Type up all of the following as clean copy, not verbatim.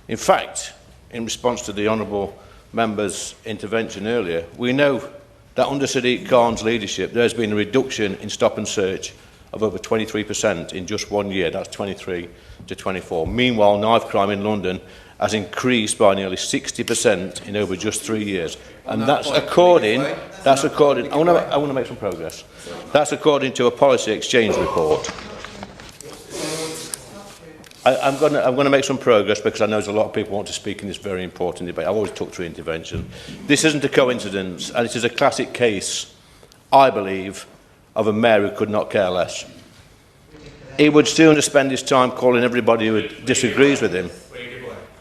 In fact, in response to the honourable member's intervention earlier, we know that under Sadiq Khan's leadership there has been a reduction in stop and search of over 23% in just 1 year. That's 23 to 24. Meanwhile, knife crime in London has increased by nearly 60% in over just 3 years. And that's according, I want to make some progress. That's according to a policy exchange report. I'm going to make some progress because I know there's a lot of people who want to speak in this very important debate. I've always took through intervention. This isn't a coincidence, and it is a classic case, I believe, of a mayor who could not care less. He would sooner spend his time calling everybody who disagrees with him.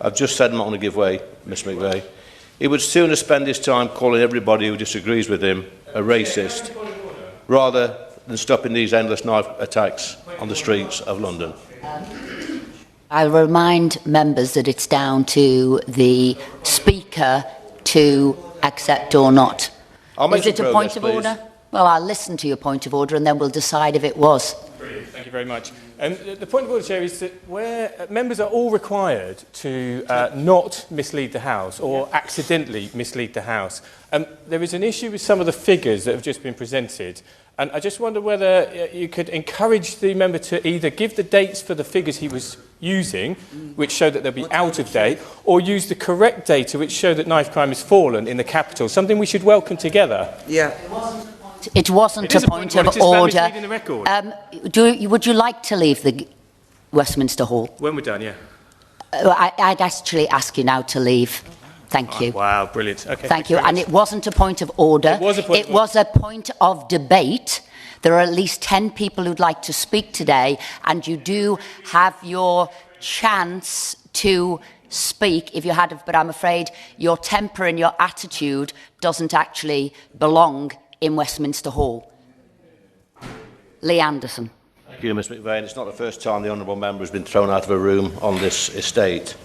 I've just said I'm not going to give way, Ms McVey. He would sooner spend his time calling everybody who disagrees with him a racist, rather than stopping these endless knife attacks on the streets of London. I'll remind members that it's down to the Speaker to accept or not. Is it a point of order? Well, I'll listen to your point of order and then we'll decide if it was. Brilliant. Thank you very much. The point of order, Chair, is that where members are all required to not mislead the House or accidentally mislead the House, there is an issue with some of the figures that have just been presented. And I just wonder whether you could encourage the member to either give the dates for the figures he was using, which show that they'll be out of date, or use the correct data which show that knife crime has fallen in the capital, something we should welcome together. Yeah. It wasn't a point of order. Would you like to leave the Westminster Hall? When we're done, yeah. I'd actually ask you now to leave. Thank you. Wow, brilliant. Okay, thank you. And it wasn't a point of order. It was a point of debate. There are at least 10 people who'd like to speak today, and you do have your chance to speak if you had, but I'm afraid your temper and your attitude doesn't actually belong in Westminster Hall. Lee Anderson. Thank you, Ms McVey. It's not the first time the honourable member has been thrown out of a room on this estate.